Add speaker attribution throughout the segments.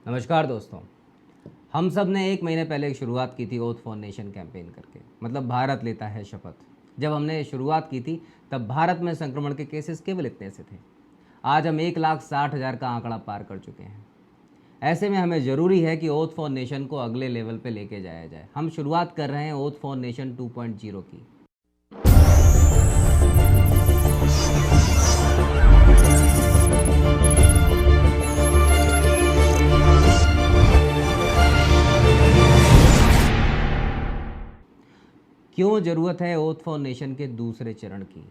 Speaker 1: नमस्कार दोस्तों। हम सब ने एक महीने पहले एक शुरुआत की थी ओथ फॉर नेशन कैंपेन करके, मतलब भारत लेता है शपथ। जब हमने शुरुआत की थी तब भारत में संक्रमण के केसेस केवल इतने से थे। आज हम 1,60,000 का आंकड़ा पार कर चुके हैं। ऐसे में हमें ज़रूरी है कि ओथ फॉर नेशन को अगले लेवल पे लेके जाया जाए। हम शुरुआत कर रहे हैं ओथ फॉर नेशन 2.0 की। क्यों ज़रूरत है ओथ फॉर नेशन के दूसरे चरण की?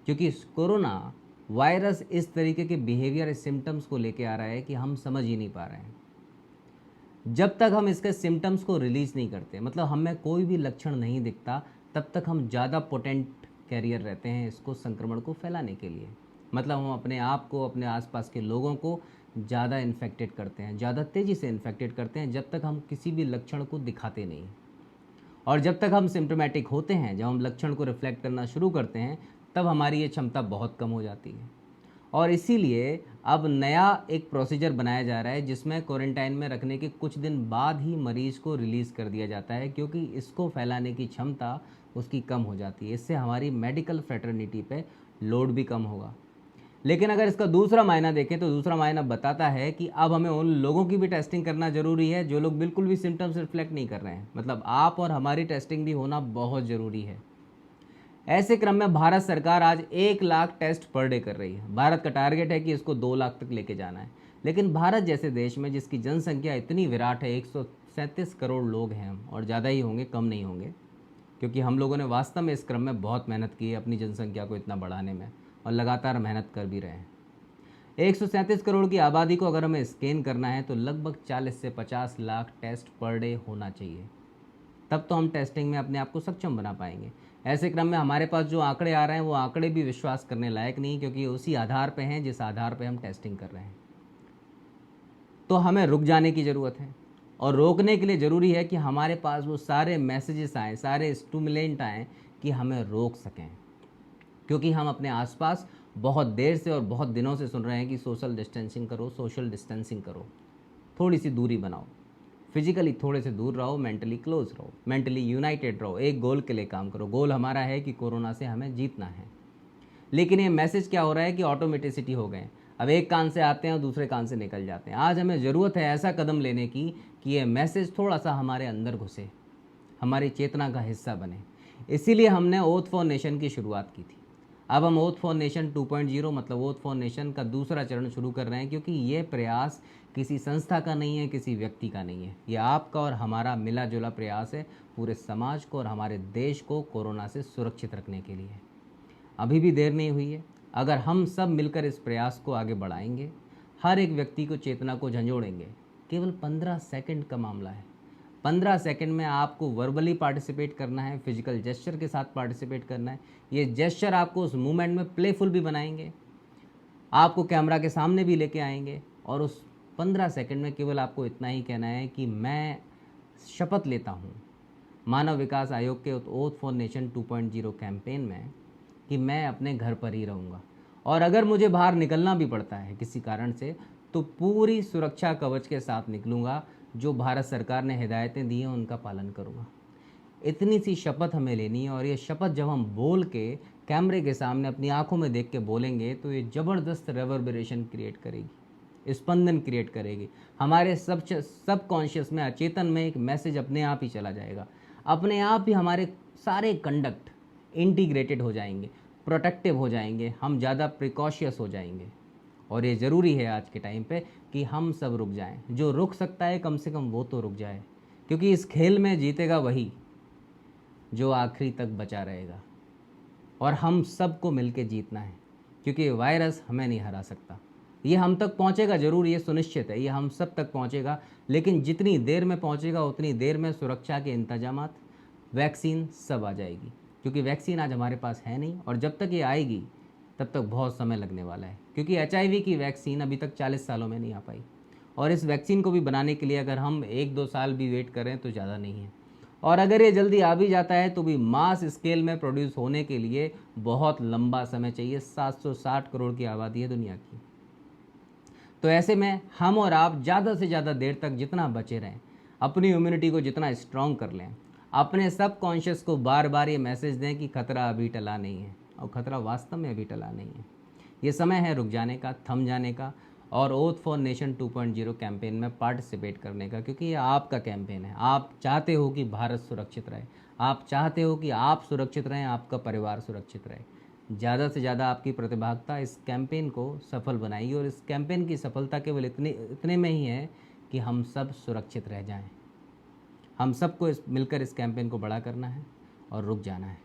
Speaker 1: क्योंकि कोरोना वायरस इस तरीके के बिहेवियर सिम्टम्स को लेके आ रहा है कि हम समझ ही नहीं पा रहे हैं। जब तक हम इसके सिम्टम्स को रिलीज़ नहीं करते, मतलब हमें कोई भी लक्षण नहीं दिखता, तब तक हम ज़्यादा पोटेंट कैरियर रहते हैं इसको संक्रमण को फैलाने के लिए। मतलब हम अपने आप को, अपने आसपास के लोगों को ज़्यादा इन्फेक्टेड करते हैं, ज़्यादा तेज़ी से इन्फेक्टेड करते हैं जब तक हम किसी भी लक्षण को दिखाते नहीं। और जब तक हम सिम्टोमेटिक होते हैं, जब हम लक्षण को रिफ्लेक्ट करना शुरू करते हैं, तब हमारी ये क्षमता बहुत कम हो जाती है। और इसीलिए अब नया एक प्रोसीजर बनाया जा रहा है जिसमें क्वारंटाइन में रखने के कुछ दिन बाद ही मरीज़ को रिलीज़ कर दिया जाता है, क्योंकि इसको फैलाने की क्षमता उसकी कम हो जाती है। इससे हमारी मेडिकल फ्रेटर्निटी पे लोड भी कम होगा। लेकिन अगर इसका दूसरा मायना देखें तो दूसरा मायना बताता है कि अब हमें उन लोगों की भी टेस्टिंग करना ज़रूरी है जो लोग बिल्कुल भी सिम्टम्स रिफ्लेक्ट नहीं कर रहे हैं। मतलब आप और हमारी टेस्टिंग भी होना बहुत ज़रूरी है। ऐसे क्रम में भारत सरकार आज 1 लाख टेस्ट पर डे कर रही है। भारत का टारगेट है कि इसको 2 लाख तक लेके जाना है। लेकिन भारत जैसे देश में जिसकी जनसंख्या इतनी विराट है, 137 करोड़ लोग हैं हम, और ज़्यादा ही होंगे, कम नहीं होंगे, क्योंकि हम लोगों ने वास्तव में इस क्रम में बहुत मेहनत की है अपनी जनसंख्या को इतना बढ़ाने में, और लगातार मेहनत कर भी रहे हैं। 137 करोड़ की आबादी को अगर हमें स्कैन करना है तो लगभग 40 से 50 लाख टेस्ट पर डे होना चाहिए। तब तो हम टेस्टिंग में अपने आप को सक्षम बना पाएंगे। ऐसे क्रम में हमारे पास जो आंकड़े आ रहे हैं वो आंकड़े भी विश्वास करने लायक नहीं, क्योंकि उसी आधार पे हैं जिस आधार पे हम टेस्टिंग कर रहे हैं। तो हमें रुक जाने की ज़रूरत है, और रोकने के लिए ज़रूरी है कि हमारे पास वो सारे मैसेजेस आएँ, सारे स्टूमुलेंट आएँ कि हमें रोक सकें। क्योंकि हम अपने आसपास बहुत देर से और बहुत दिनों से सुन रहे हैं कि सोशल डिस्टेंसिंग करो, सोशल डिस्टेंसिंग करो, थोड़ी सी दूरी बनाओ, फिजिकली थोड़े से दूर रहो, मेंटली क्लोज रहो, मेंटली यूनाइटेड रहो, एक गोल के लिए काम करो। गोल हमारा है कि कोरोना से हमें जीतना है। लेकिन ये मैसेज क्या हो रहा है कि ऑटोमेटिसिटी हो गए, अब एक कान से आते हैं और दूसरे कान से निकल जाते हैं। आज हमें ज़रूरत है ऐसा कदम लेने की कि ये मैसेज थोड़ा सा हमारे अंदर घुसे, हमारी चेतना का हिस्सा बने। इसीलिए हमने ओथ फॉर नेशन की शुरुआत की थी। अब हम ओथ फॉर नेशन 2.0 मतलब ओथ फॉर नेशन का दूसरा चरण शुरू कर रहे हैं, क्योंकि ये प्रयास किसी संस्था का नहीं है, किसी व्यक्ति का नहीं है। ये आपका और हमारा मिला जुला प्रयास है, पूरे समाज को और हमारे देश को कोरोना से सुरक्षित रखने के लिए। अभी भी देर नहीं हुई है। अगर हम सब मिलकर इस प्रयास को आगे बढ़ाएंगे, हर एक व्यक्ति को चेतना को झंझोड़ेंगे, केवल 15 सेकंड का मामला है। 15 सेकंड में आपको वर्बली पार्टिसिपेट करना है, फिजिकल जेस्चर के साथ पार्टिसिपेट करना है। ये जेस्चर आपको उस मूवमेंट में प्लेफुल भी बनाएंगे, आपको कैमरा के सामने भी लेके आएंगे, और उस 15 सेकंड में केवल आपको इतना ही कहना है कि मैं शपथ लेता हूँ मानव विकास आयोग के ओथ फॉर नेशन 2.0 कैंपेन में कि मैं अपने घर पर ही रहूँगा, और अगर मुझे बाहर निकलना भी पड़ता है किसी कारण से तो पूरी सुरक्षा कवच के साथ निकलूँगा। जो भारत सरकार ने हिदायतें दी हैं उनका पालन करूँगा। इतनी सी शपथ हमें लेनी है, और ये शपथ जब हम बोल के कैमरे के सामने अपनी आंखों में देख के बोलेंगे तो ये ज़बरदस्त रेवर्बरेशन क्रिएट करेगी, स्पंदन क्रिएट करेगी। हमारे सब कॉन्शियस में, अचेतन में एक मैसेज अपने आप ही चला जाएगा। अपने आप ही हमारे सारे कंडक्ट इंटीग्रेटेड हो जाएंगे, प्रोटेक्टिव हो जाएंगे, हम ज़्यादा प्रिकॉशियस हो जाएंगे। और ये ज़रूरी है आज के टाइम पे कि हम सब रुक जाएं। जो रुक सकता है कम से कम वो तो रुक जाए, क्योंकि इस खेल में जीतेगा वही जो आखिरी तक बचा रहेगा। और हम सबको मिलके जीतना है, क्योंकि वायरस हमें नहीं हरा सकता। ये हम तक पहुंचेगा ज़रूर, ये सुनिश्चित है, ये हम सब तक पहुंचेगा। लेकिन जितनी देर में पहुंचेगा उतनी देर में सुरक्षा के इंतजामात, वैक्सीन सब आ जाएगी। क्योंकि वैक्सीन आज हमारे पास है नहीं, और जब तक ये आएगी तब तक बहुत समय लगने वाला है। क्योंकि HIV की वैक्सीन अभी तक 40 सालों में नहीं आ पाई, और इस वैक्सीन को भी बनाने के लिए अगर हम 1-2 साल भी वेट करें तो ज़्यादा नहीं है। और अगर ये जल्दी आ भी जाता है तो भी मास स्केल में प्रोड्यूस होने के लिए बहुत लंबा समय चाहिए। 760 करोड़ की आबादी है दुनिया की। तो ऐसे में हम और आप ज़्यादा से ज़्यादा देर तक जितना बचे रहें, अपनी इम्यूनिटी को जितना स्ट्रॉन्ग कर लें, अपने सब कॉन्शियस को बार बार ये मैसेज दें कि खतरा अभी टला नहीं है, और खतरा वास्तव में अभी टला नहीं है। ये समय है रुक जाने का, थम जाने का, और ओथ फॉर नेशन 2.0 कैंपेन में पार्टिसिपेट करने का, क्योंकि ये आपका कैंपेन है। आप चाहते हो कि भारत सुरक्षित रहे, आप चाहते हो कि आप सुरक्षित रहें, आपका परिवार सुरक्षित रहे। ज़्यादा से ज़्यादा आपकी प्रतिभागिता इस कैंपेन को सफल बनाइए, और इस कैंपेन की सफलता केवल इतने में ही है कि हम सब सुरक्षित रह जाएं। हम सबको मिलकर इस कैंपेन को बड़ा करना है और रुक जाना है।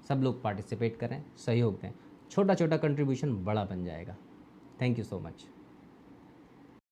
Speaker 1: सब लोग पार्टिसिपेट करें, सहयोग दें, छोटा छोटा कंट्रीब्यूशन बड़ा बन जाएगा। Thank you so much.